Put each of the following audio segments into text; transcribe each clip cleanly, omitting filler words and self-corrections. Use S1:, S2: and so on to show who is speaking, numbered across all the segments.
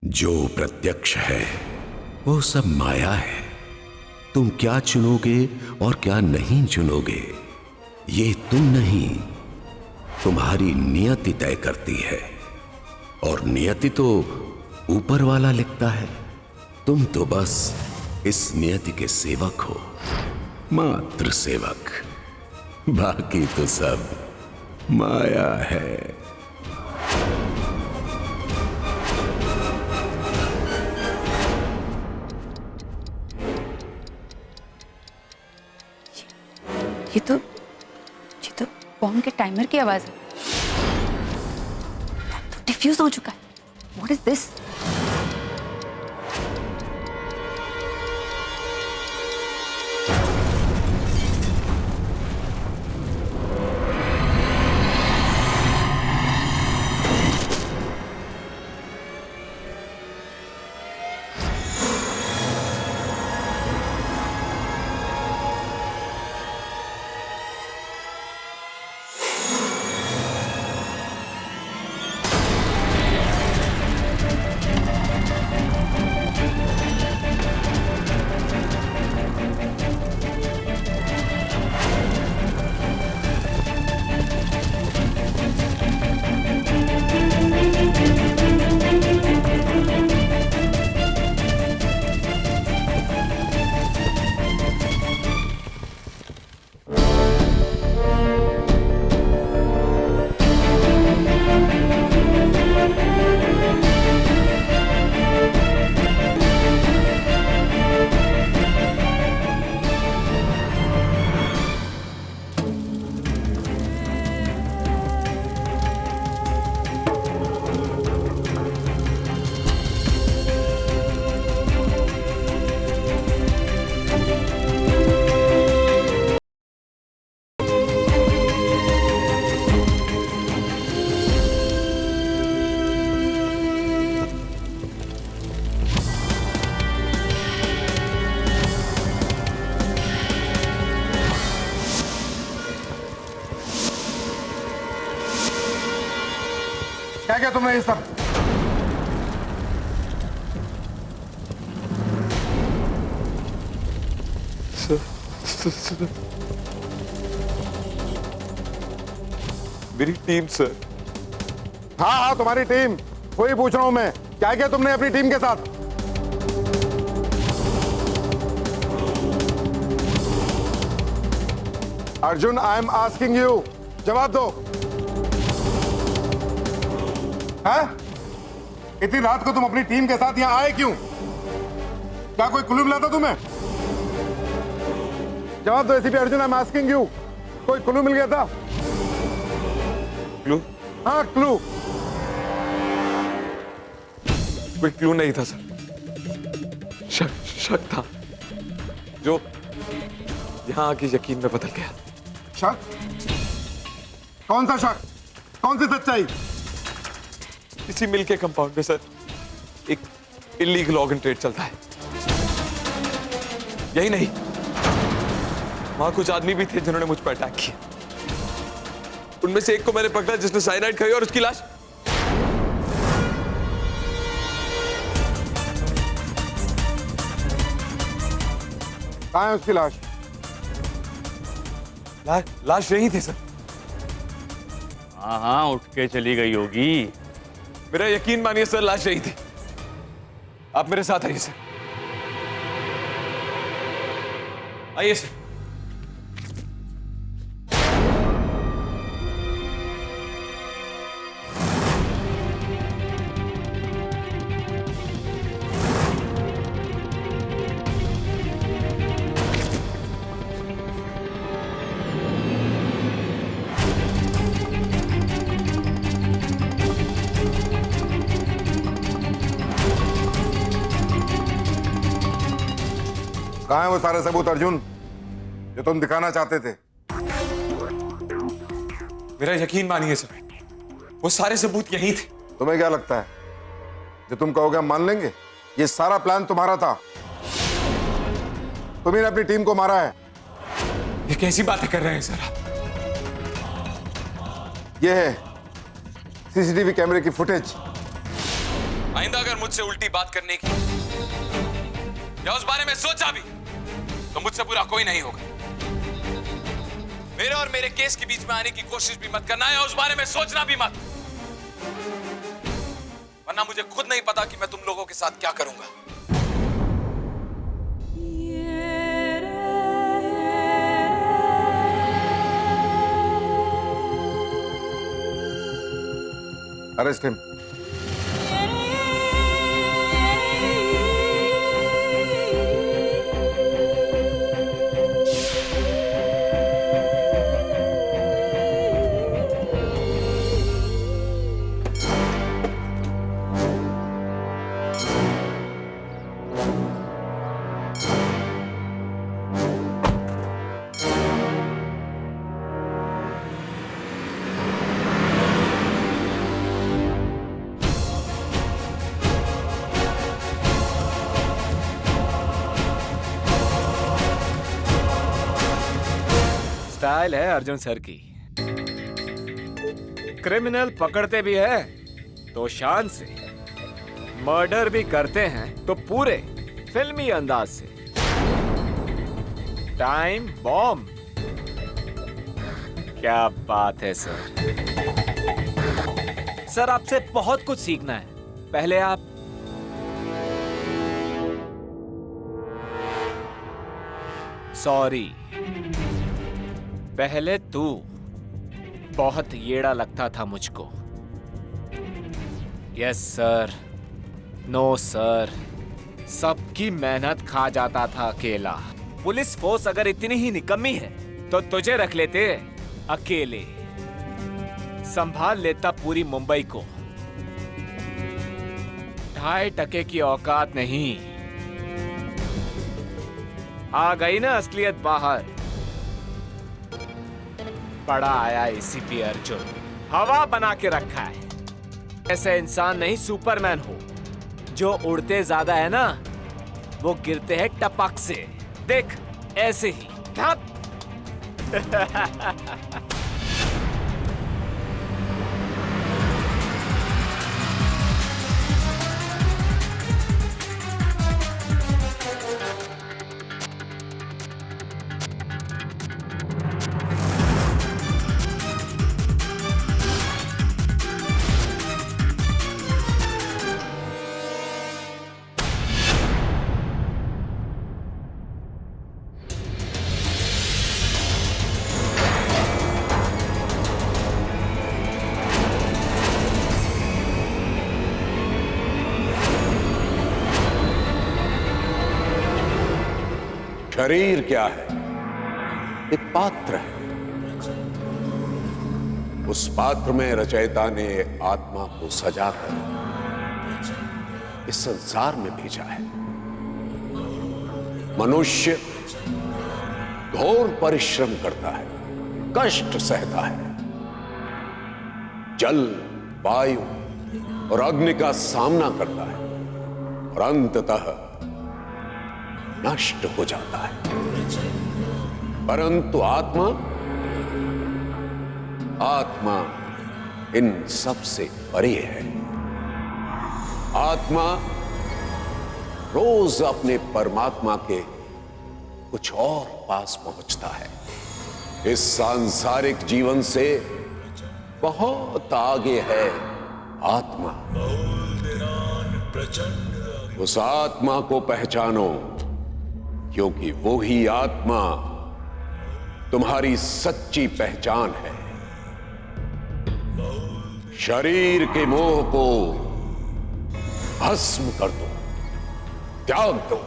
S1: जो प्रत्यक्ष है वो सब माया है। तुम क्या चुनोगे और क्या नहीं चुनोगे, ये तुम नहीं, तुम्हारी नियति तय करती है। और नियति तो ऊपर वाला लिखता है। तुम तो बस इस नियति के सेवक हो, मात्र सेवक। बाकी तो सब माया है।
S2: ये तो बॉम्ब के टाइमर की आवाज है। तो डिफ्यूज हो चुका है। What is this?
S3: क्या क्या तुमने ये सब?
S4: मेरी टीम सर।
S3: हाँ हाँ, तुम्हारी टीम, वही पूछ रहा हूं मैं। क्या क्या तुमने अपनी टीम के साथ? Arjun, I am asking you, जवाब दो। हैं? इतनी रात को तुम अपनी टीम के साथ यहां आए क्यों? क्या कोई क्लू मिला था तुम्हें? जवाब दो ACP Arjun, I am asking you, कोई क्लू मिल गया था?
S4: क्लू?
S3: हाँ, क्लू।
S4: कोई क्लू नहीं था सर। शक था जो यहां आके यकीन में बदल गया।
S3: शक? कौन सा शक? कौन सी सच्चाई?
S4: इसी मिल के कंपाउंड में सर एक इलीगल ऑर्गन ट्रेड चलता है। यही नहीं, वहां कुछ आदमी भी थे जिन्होंने मुझ पर अटैक किया। उनमें से एक को मैंने पकड़ा जिसने साइनाइड खाई और उसकी लाश
S3: कहाँ है उसकी लाश?
S4: लाश यही थी सर।
S5: हाँ हाँ, उठ के चली गई होगी।
S4: मेरा यकीन मानिए सर, लाश यही थी। आप मेरे साथ आइए सर। आइए सर।
S3: कहाँ है वो सारे सबूत अर्जुन जो तुम दिखाना चाहते थे?
S4: मेरा यकीन मानिए सर, वो सारे सबूत यही थे।
S3: तुम्हें क्या लगता है जो तुम कहोगे हम मान लेंगे? ये सारा प्लान तुम्हारा था। तुम्ही ने अपनी टीम को मारा है।
S4: ये कैसी बातें कर रहे हैं सर आप?
S3: ये है सीसीटीवी कैमरे की फुटेज।
S4: आइंदा अगर मुझसे उल्टी बात करने की या उस बारे में सोचा भी तो मुझसे बुरा कोई नहीं होगा। मेरे और मेरे केस के बीच में आने की कोशिश भी मत करना या उस बारे में सोचना भी मत, वरना मुझे खुद नहीं पता कि मैं तुम लोगों के साथ क्या करूंगा।
S3: Arrest him.
S6: स्टाइल है अर्जुन सर की। क्रिमिनल पकड़ते भी है तो शान से, मर्डर भी करते हैं तो पूरे फिल्मी अंदाज से। टाइम बॉम्ब, क्या बात है सर। सर आपसे बहुत कुछ सीखना है। पहले आप सॉरी, पहले तू बहुत येड़ा लगता था मुझको। यस सर, नो सर, सबकी मेहनत खा जाता था अकेला। पुलिस फोर्स अगर इतनी ही निकम्मी है तो तुझे रख लेते अकेले, संभाल लेता पूरी मुंबई को। 2.5% की औकात नहीं। आ गई ना असलियत बाहर। बड़ा आया एसीपी अर्जुन, हवा बना के रखा है। ऐसे इंसान नहीं सुपरमैन हो। जो उड़ते ज्यादा है ना, वो गिरते हैं टपक से। देख ऐसे ही धप।
S1: शरीर क्या है? एक पात्र है। उस पात्र में रचयिता ने आत्मा को सजाकर इस संसार में भेजा है। मनुष्य घोर परिश्रम करता है, कष्ट सहता है, जल, वायु और अग्नि का सामना करता है और अंततः नष्ट हो जाता है। परंतु आत्मा इन सब से परे है। आत्मा रोज अपने परमात्मा के कुछ और पास पहुंचता है। इस सांसारिक जीवन से बहुत आगे है आत्मा। उस आत्मा को पहचानो, क्योंकि वो ही आत्मा तुम्हारी सच्ची पहचान है। शरीर के मोह को भस्म कर दो, त्याग दो,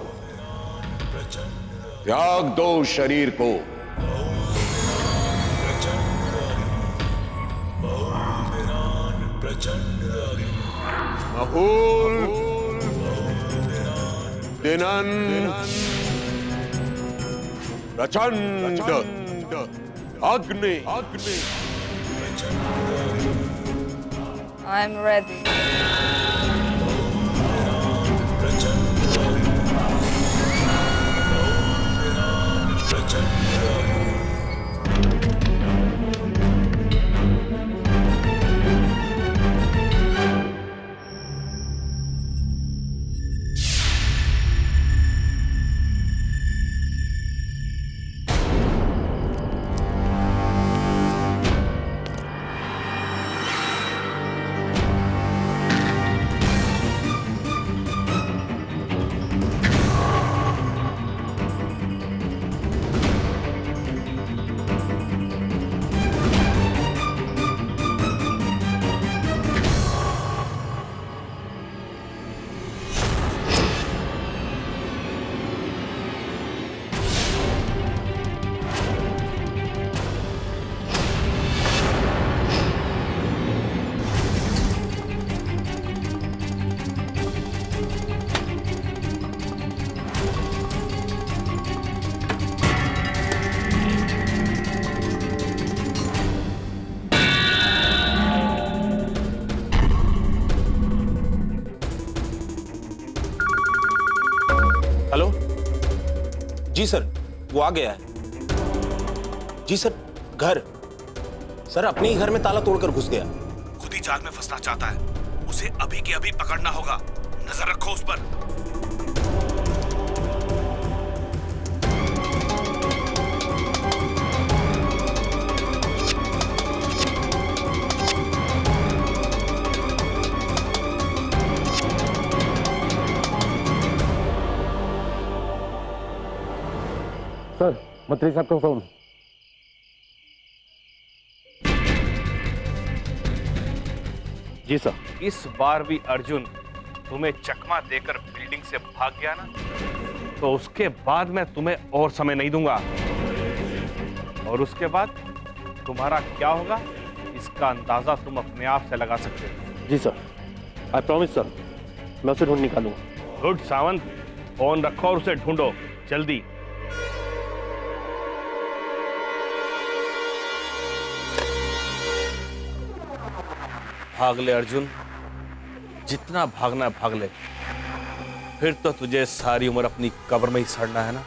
S1: त्याग दो शरीर को। महूल दिनन प्रचंड अग्नि।
S2: I'm ready.
S7: Hello ji sir, वो आ गया है। जी सर, घर सर अपने ही घर में ताला तोड़कर घुस गया।
S8: खुद ही जाल में फंसना चाहता है, उसे अभी के अभी पकड़ना होगा। नजर रखो उस पर।
S7: सर, मंत्री साहब का फोन।
S8: जी सर। इस बार भी अर्जुन तुम्हें चकमा देकर बिल्डिंग से भाग गया ना, तो उसके बाद मैं तुम्हें और समय नहीं दूंगा। और उसके बाद तुम्हारा क्या होगा, इसका अंदाजा तुम अपने आप से लगा सकते हो।
S7: जी सर, आई प्रॉमिस सर, मैं उसे ढूंढ निकालूंगा।
S8: गुड सावंत, फोन रखो और उसे ढूंढो जल्दी। भाग ले अर्जुन, जितना भागना है भाग ले, फिर तो तुझे सारी उम्र अपनी कब्र में ही सड़ना है ना।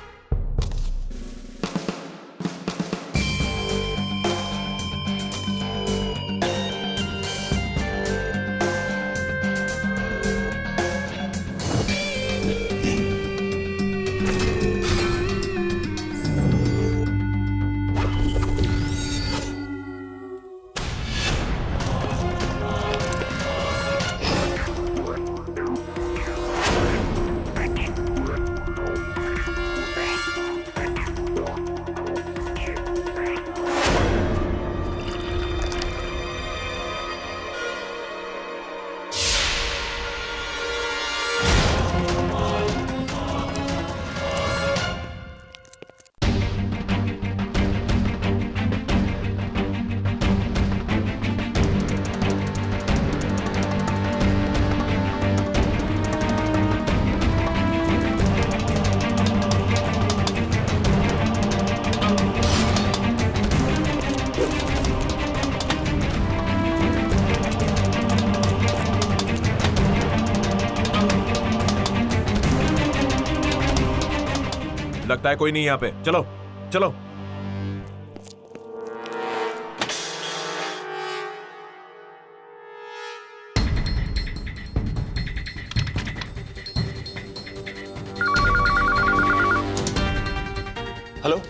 S9: लगता है कोई नहीं यहाँ पे। चलो चलो।
S7: हेलो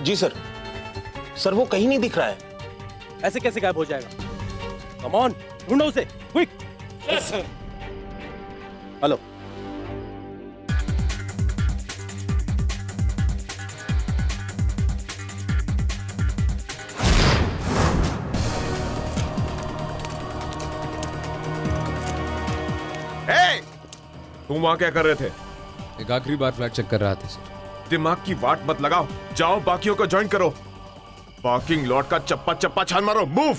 S7: जी सर, सर वो कहीं नहीं दिख रहा है।
S10: ऐसे कैसे गायब हो जाएगा? कम ऑन, ढूंढो उसे, क्विक। Yes sir. हेलो,
S9: तुम वहां क्या कर रहे थे?
S11: एक आखिरी बार फ्लैट चेक कर रहा था सर।
S9: दिमाग की वाट मत लगाओ, जाओ बाकियों को ज्वाइन करो। पार्किंग लॉट का चप्पा चप्पा छान मारो। मूव।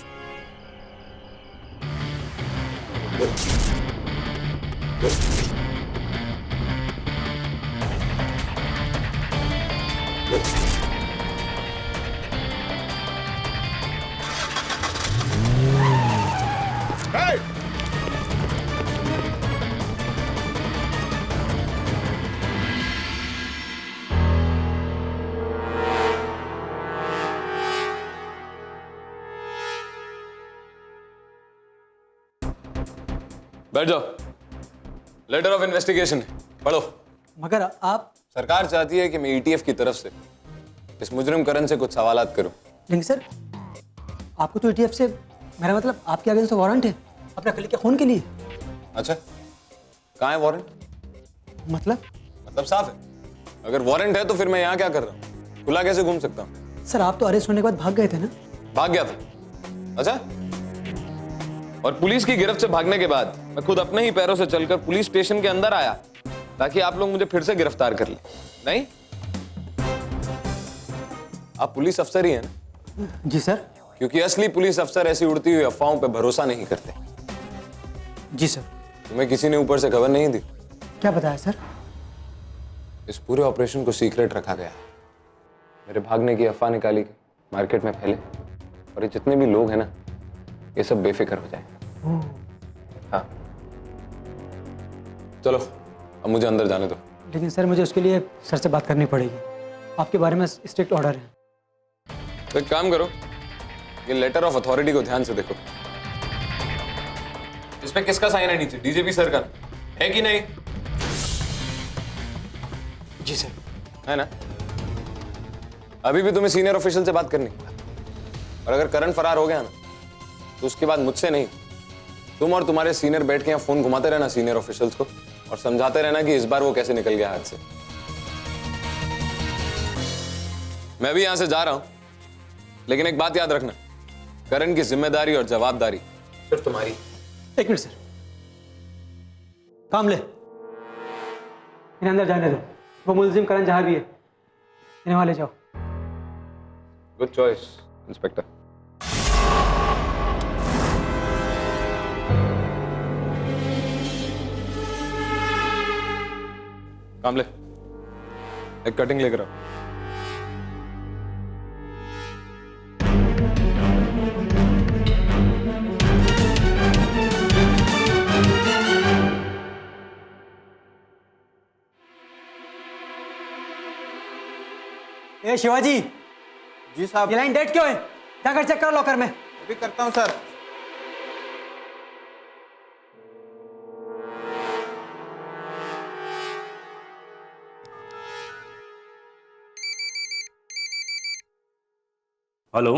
S9: Hey!
S4: बैठ जाओ। लेटर ऑफ इन्वेस्टिगेशन पढ़ो।
S10: मगर आप
S4: सरकार चाहती है कि मैं ईटीएफ की तरफ से इस मुजरिम करण से कुछ सवालात करूं।
S10: लेकिन सर, आपको तो ईटीएफ से, मेरा मतलब आपके अगेंस्ट वारंट है अपने अकेले के खून के लिए।
S4: अच्छा, कहाँ है वारंट?
S10: मतलब
S4: साफ है। अगर वारंट है तो फिर मैं यहाँ क्या कर रहा हूँ? खुला कैसे घूम सकता हूँ?
S10: सर, आप तो अरेस्ट होने के बाद भाग गए थे ना?
S4: भाग गया था। अच्छा, और पुलिस की गिरफ्त से भागने के बाद मैं खुद अपने ही पैरों से चलकर पुलिस स्टेशन के अंदर आया ताकि आप लोग मुझे फिर से गिरफ्तार कर ले। नहीं, आप पुलिस अफसर ही हैं ना?
S10: जी सर।
S4: क्योंकि असली पुलिस अफसर ऐसी उड़ती हुई अफवाहों पे भरोसा नहीं करते।
S10: जी सर।
S4: तुम्हें किसी ने ऊपर से खबर नहीं दी?
S10: क्या बताया सर?
S4: इस पूरे ऑपरेशन को सीक्रेट रखा गया। मेरे भागने की अफवाह निकाली गई, मार्केट में फैले, और ये जितने भी लोग हैं ना, ये सब बेफिक्र हो जाए। हाँ, चलो अब मुझे अंदर जाने दो।
S12: लेकिन सर मुझे उसके लिए सर से बात करनी पड़ेगी। आपके बारे में स्ट्रिक्ट ऑर्डर है।
S4: तो एक काम करो, ये लेटर ऑफ अथॉरिटी को ध्यान से देखो। इसमें किसका साइन है नीचे? डीजीपी सर का है कि नहीं?
S7: जी सर।
S4: है ना? अभी भी तुम्हें सीनियर ऑफिशियल से बात करनी, और अगर करण फरार हो गया ना तो उसके बाद मुझसे नहीं, तुम और तुम्हारे सीनियर बैठ के यहाँ फोन घुमाते रहना सीनियर ऑफिशियल्स को और समझाते रहना कि इस बार वो कैसे निकल गया हाथ से। मैं भी यहां से जा रहा हूं, लेकिन एक बात याद रखना, करण की जिम्मेदारी और जवाबदारी सिर्फ तुम्हारी।
S12: एक मिनट सर, काम ले, इन्हें अंदर जाने दो। वो मुलजिम करण जहां भी है, इन्हें वहां ले जाओ।
S4: Good choice inspector. काम ले, एक कटिंग लेकर आओ।
S12: ए शिवाजी।
S7: जी साहब।
S12: ये लाइन डेट क्यों है? जाकर चेक करो लॉकर में।
S7: अभी करता हूं सर।
S10: हेलो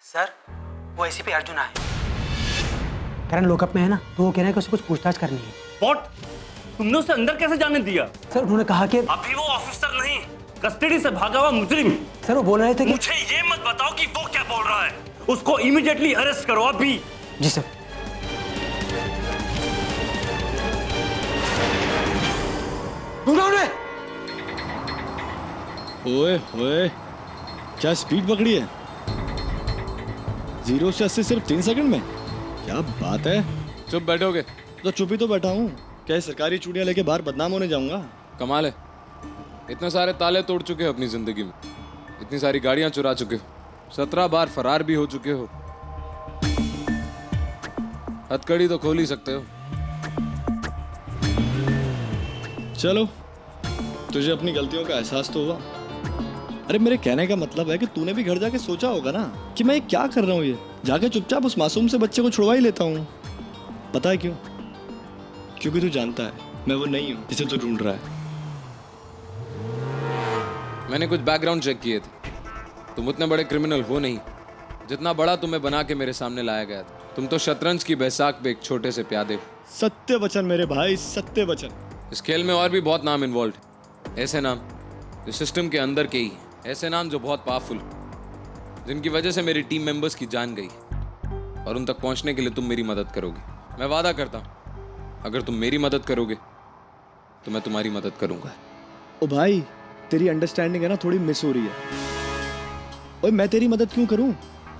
S12: सर, वो एसीपी अर्जुन आए। करण लॉकअप में है ना, तो वो कह रहे हैं कि उसे कुछ पूछताछ करनी है।
S10: व्हाट? तुमने उसे अंदर कैसे जाने दिया?
S12: सर उन्होंने कहा कि
S10: अभी वो ऑफिसर नहीं, कस्टडी से भागा हुआ मुजरिम।
S12: सर वो बोल रहे थे कि
S10: मुझे ये मत बताओ कि वो क्या बोल रहा है। उसको इमीडिएटली अरेस्ट करो अभी।
S12: जी सर।
S13: ओए ओए, क्या स्पीड पकड़ी है? 0 से 80 सिर्फ 3 सेकंड में? क्या बात है।
S11: चुप बैठोगे?
S13: तो चुप ही तो बैठा हूँ। क्या सरकारी चूड़ियां लेके बाहर बदनाम होने जाऊंगा?
S11: कमाल है, इतने सारे ताले तोड़ चुके हो अपनी जिंदगी में, इतनी सारी गाड़ियां चुरा चुके हो, 17 बार फरार भी हो चुके हो। हथकड़ी तो खोल ही सकते हो।
S13: चलो, तुझे अपनी गलतियों का एहसास तो हुआ। अरे मेरे कहने का मतलब है कि तूने भी घर जाके सोचा होगा ना कि मैं क्या कर रहा हूँ। ये जाके चुपचाप उस मासूम से बच्चे को छुड़वा ही लेता हूँ। पता है क्यों? क्योंकि तू जानता है मैं वो नहीं हूँ जिसे तू ढूंढ रहा है।
S11: मैंने कुछ बैकग्राउंड चेक किए थे, तुम उतने बड़े क्रिमिनल हो नहीं जितना बड़ा तुम्हें बना के मेरे सामने लाया गया था। तुम तो शतरंज की बैसाख पे एक छोटे से प्यादे हो।
S13: सत्य वचन मेरे भाई, सत्य वचन।
S11: इस खेल में और भी बहुत नाम इन्वॉल्व है, ऐसे नाम जो सिस्टम के अंदर के ही, ऐसे नाम जो बहुत पावरफुल, जिनकी वजह से मेरी टीम मेंबर्स की जान गई, और उन तक पहुंचने के लिए तुम मेरी मदद करोगे। मैं वादा करता हूं, अगर तुम मेरी मदद करोगे तो मैं तुम्हारी मदद करूंगा।
S13: ओ भाई, तेरी अंडरस्टैंडिंग है ना थोड़ी मिस हो रही है। ओए मैं तेरी मदद क्यों करूं?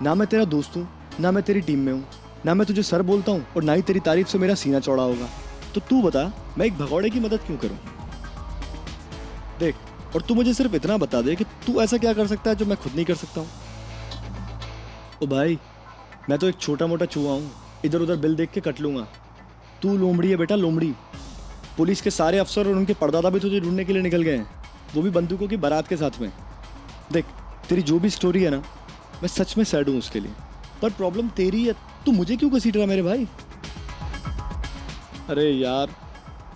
S13: ना मैं तेरा दोस्त हूं, ना मैं तेरी टीम में हूं, ना मैं तुझे सर बोलता हूं, और ना ही तेरी तारीफ से मेरा सीना चौड़ा होगा। तो तू बता, मैं एक भगौड़े की मदद क्यों करूं? देख, और तू मुझे सिर्फ इतना बता दे कि तू ऐसा क्या कर सकता है जो मैं खुद नहीं कर सकता हूं। ओ भाई, मैं तो एक छोटा मोटा चूहा हूं, इधर उधर बिल देख के कट लूंगा। तू लोमड़ी है बेटा, लोमड़ी। पुलिस के सारे अफसर और उनके परदादा भी तुझे ढूंढने के लिए निकल गए हैं, वो भी बंदूकों की बारात के साथ में। देख, तेरी जो भी स्टोरी है ना, मैं सच में सैड हूँ उसके लिए, पर प्रॉब्लम तेरी है। तू मुझे क्यों घसीट रहा मेरे भाई? अरे यार,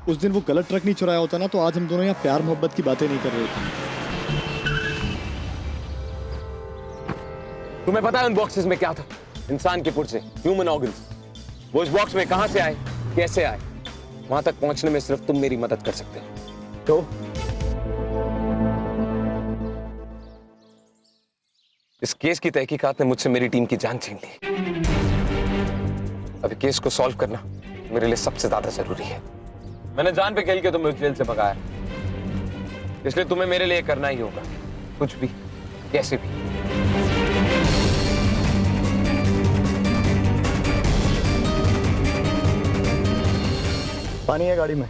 S13: उस दिन वो गलत ट्रक नहीं चुराया होता ना, तो आज हम दोनों यहाँ प्यार मोहब्बत की बातें नहीं कर रहे थे।
S4: तुम्हें पता है उन बॉक्सेस में क्या था? इंसान के पुर्जे, ह्यूमन ऑर्गन्स। वो इस बॉक्स में कहां से आए, कैसे आए, वहां तक पहुंचने में सिर्फ तुम मेरी मदद कर सकते हो। तो इस केस की तहकीकात ने मुझसे मेरी टीम की जान छीन ली। अभी केस को सॉल्व करना मेरे लिए सबसे ज्यादा जरूरी है। मैंने जान पे खेल के तुम्हें जेल से भगाया, इसलिए तुम्हें मेरे लिए करना ही होगा, कुछ भी, कैसे भी।
S13: पानी है गाड़ी में।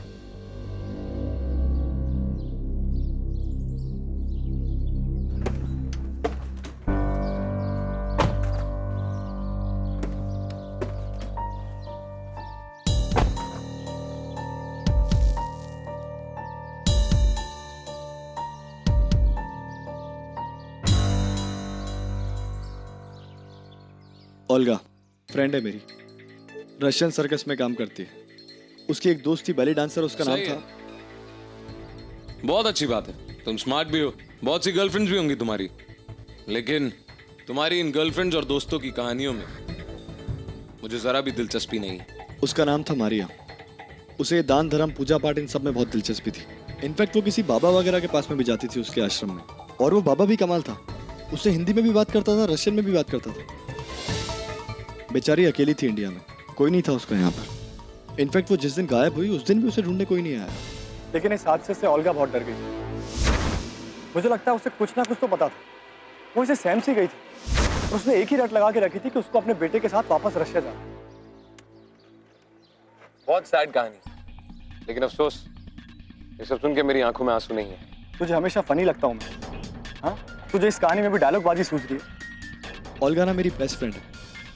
S13: ओल्गा फ्रेंड है मेरी, रशियन सर्कस में काम करती है। उसकी एक दोस्त थी बैली डांसर, उसका नाम
S11: सही
S13: था।
S11: है। बहुत अच्छी बात है, तुम स्मार्ट भी हो, बहुत सी गर्लफ्रेंड्स भी होंगी तुम्हारी, लेकिन तुम्हारी इन गर्लफ्रेंड्स और दोस्तों की कहानियों में मुझे जरा भी दिलचस्पी नहीं है।
S13: उसका नाम था मारिया। उसे दान धर्म पूजा पाठ इन सब में बहुत दिलचस्पी थी। इनफैक्ट वो किसी बाबा वगैरह के पास में भी जाती थी उसके आश्रम में, और वो बाबा भी कमाल था, उससे हिंदी में भी बात करता था, रशियन में भी बात करता था। बेचारी अकेली थी इंडिया में, कोई नहीं था उसका यहाँ पर। इनफैक्ट वो जिस दिन गायब हुई उस दिन भी उसे ढूंढने कोई नहीं आया।
S14: लेकिन इस हादसे से ओल्गा बहुत डर गई। मुझे लगता है उसे कुछ ना कुछ तो पता था। वो इसे सैम सी गई थी और उसने एक ही रट लगा के रखी थी कि उसको अपने बेटे के साथ वापस रशिया जाना।
S4: बहुत सैड कहानी, लेकिन अफसोस ये सब सुन के मेरी आंखों में आंसू नहीं है।
S14: तुझे हमेशा फनी लगता हूँ मैं, हाँ? तुझे इस कहानी में भी डायलॉग बाजी सूझ रही है।
S13: ओल्गा ना मेरी बेस्ट फ्रेंड है,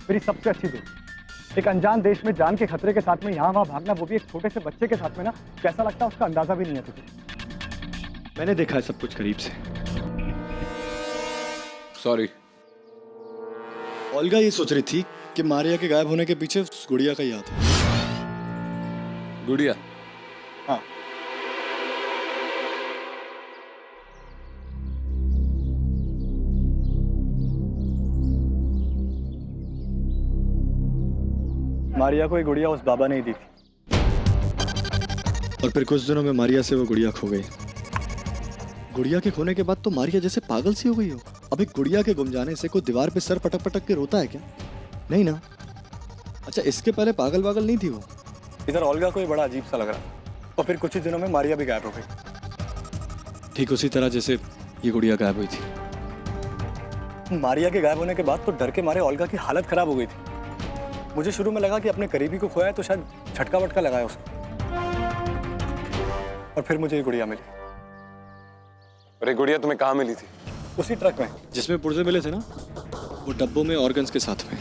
S14: मेरी सबसे अच्छी दोस्त। एक अनजान देश में जान के खतरे के साथ में यहाँ वहाँ भागना, वो भी एक छोटे से बच्चे के साथ में ना, कैसा लगता है उसका अंदाजा भी नहीं है तुझे।
S13: मैंने देखा है सब कुछ करीब से।
S11: सॉरी।
S13: ओल्गा ये सोच रही थी कि मारिया के गायब होने के पीछे उस गुड़िया का ही हाथ है।
S11: गुड़िया?
S14: हाँ। मारिया को ये गुड़िया उस बाबा ने ही दी थी।
S13: और फिर कुछ दिनों में मारिया से वो गुड़िया खो गई। गुड़िया के खोने के बाद तो मारिया जैसे पागल सी हो गई हो। अब एक गुड़िया के गुम जाने से कोई दीवार पे सर पटक पटक के रोता है क्या? नहीं ना। अच्छा, इसके पहले पागल वागल नहीं थी वो।
S14: इधर ओल्गा को ये बड़ा अजीब सा लग रहा, और फिर कुछ ही दिनों में मारिया भी गायब हो गई।
S13: ठीक उसी तरह जैसे ये गुड़िया गायब हुई थी।
S14: मारिया के गायब होने के बाद तो डर के मारे ओल्गा की हालत खराब हो गई थी। मुझे शुरू में लगा कि अपने करीबी को खोया है तो शायद झटका वटका लगाया उसको, और फिर मुझे ये गुड़िया मिली।
S4: अरे गुड़िया तुम्हें कहाँ मिली थी?
S14: उसी ट्रक में
S13: जिसमें पुर्जे मिले थे ना, वो डब्बों में ऑर्गन्स के साथ में।